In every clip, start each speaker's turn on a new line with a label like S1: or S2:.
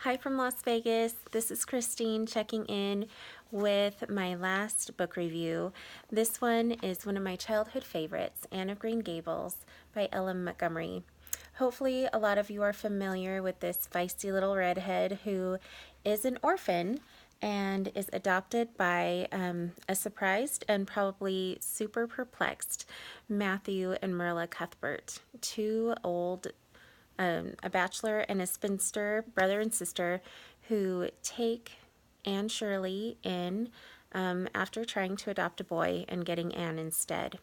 S1: Hi from Las Vegas. This is Christine checking in with my last book review. This one is one of my childhood favorites, Anne of Green Gables by Ellen Montgomery. Hopefully, a lot of you are familiar with this feisty little redhead who is an orphan and is adopted by a surprised and probably super perplexed Matthew and Marilla Cuthbert, two old a bachelor and a spinster brother and sister who take Anne Shirley in after trying to adopt a boy and getting Anne instead.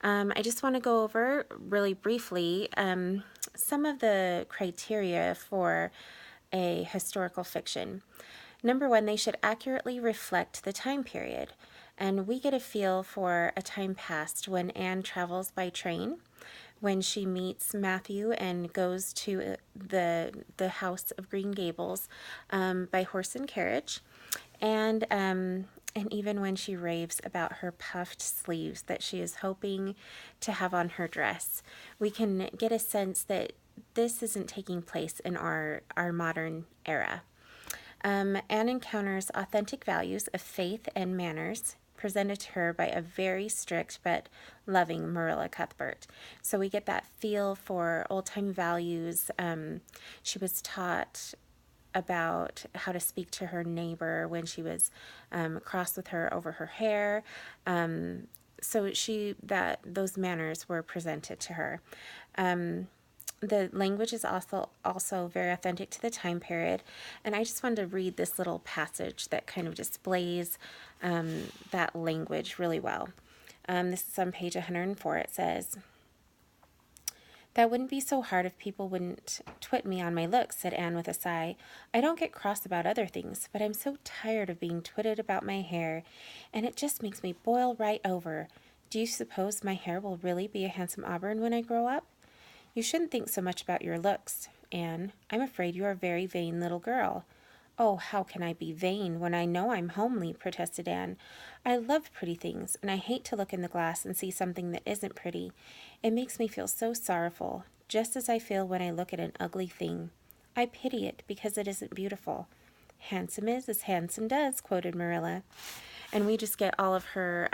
S1: I just want to go over really briefly some of the criteria for a historical fiction. Number one, they should accurately reflect the time period. And we get a feel for a time past when Anne travels by train, when she meets Matthew and goes to the House of Green Gables by horse and carriage, and even when she raves about her puffed sleeves that she is hoping to have on her dress. We can get a sense that this isn't taking place in our modern era. Anne encounters authentic values of faith and manners presented to her by a very strict but loving Marilla Cuthbert. So we get that feel for old-time values. She was taught about how to speak to her neighbor when she was cross with her over her hair. So those manners were presented to her. The language is also very authentic to the time period, and I just wanted to read this little passage that kind of displays that language really well. This is on page 104. It says, "That wouldn't be so hard if people wouldn't twit me on my looks," said Anne with a sigh. "I don't get cross about other things, but I'm so tired of being twitted about my hair, and it just makes me boil right over. Do you suppose my hair will really be a handsome auburn when I grow up?" "You shouldn't think so much about your looks, Anne. I'm afraid you are a very vain little girl." "Oh, how can I be vain when I know I'm homely?" protested Anne. "I love pretty things, and I hate to look in the glass and see something that isn't pretty. It makes me feel so sorrowful, just as I feel when I look at an ugly thing. I pity it because it isn't beautiful." "Handsome is as handsome does," quoted Marilla. And we just get all of her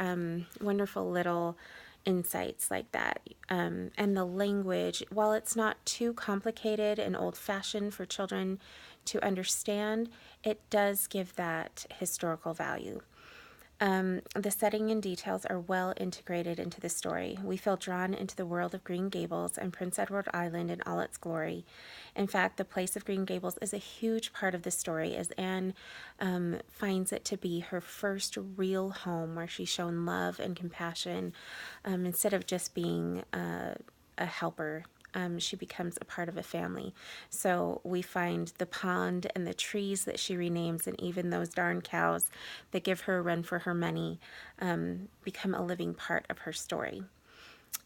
S1: wonderful little insights like that. And the language, while it's not too complicated and old-fashioned for children to understand, it does give that historical value. The setting and details are well integrated into the story. We feel drawn into the world of Green Gables and Prince Edward Island in all its glory. In fact, the place of Green Gables is a huge part of the story, as Anne finds it to be her first real home where she's shown love and compassion instead of just being a helper. She becomes a part of a family. So we find the pond and the trees that she renames, and even those darn cows that give her a run for her money, become a living part of her story.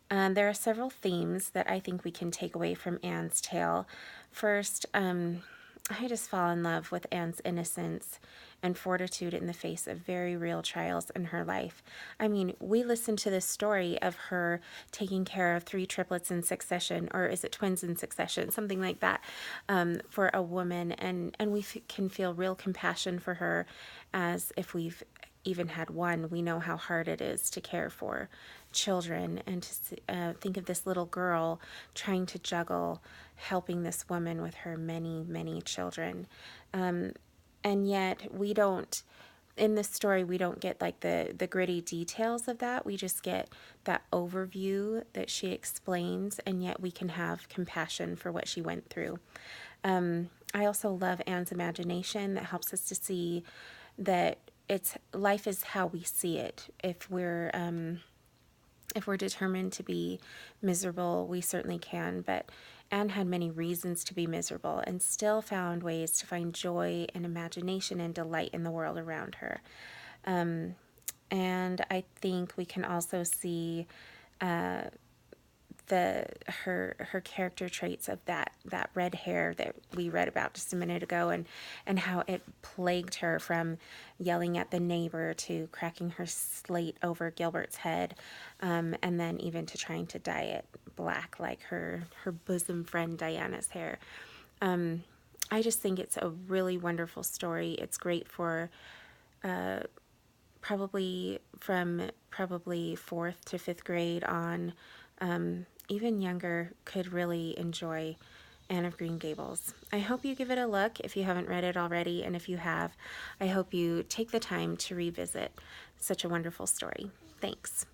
S1: There are several themes that I think we can take away from Anne's tale. First, I just fall in love with Anne's innocence and fortitude in the face of very real trials in her life. I mean, we listen to this story of her taking care of 3 triplets in succession, or is it twins in succession, something like that, for a woman, and we can feel real compassion for her, as if we've even had one. We know how hard it is to care for children, and to think of this little girl trying to juggle helping this woman with her many, many children. And yet we don't, in this story, we don't get like the gritty details of that. We just get that overview that she explains, and yet we can have compassion for what she went through. I also love Anne's imagination that helps us to see that life is how we see it. If we're determined to be miserable, we certainly can, but Anne had many reasons to be miserable and still found ways to find joy and imagination and delight in the world around her. And I think we can also see her character traits of that red hair that we read about just a minute ago, and how it plagued her, from yelling at the neighbor to cracking her slate over Gilbert's head, and then even to trying to dye it black like her bosom friend Diana's hair. I just think it's a really wonderful story. It's great for probably fourth to fifth grade on. Even younger could really enjoy Anne of Green Gables. I hope you give it a look if you haven't read it already, and if you have, I hope you take the time to revisit such a wonderful story. Thanks.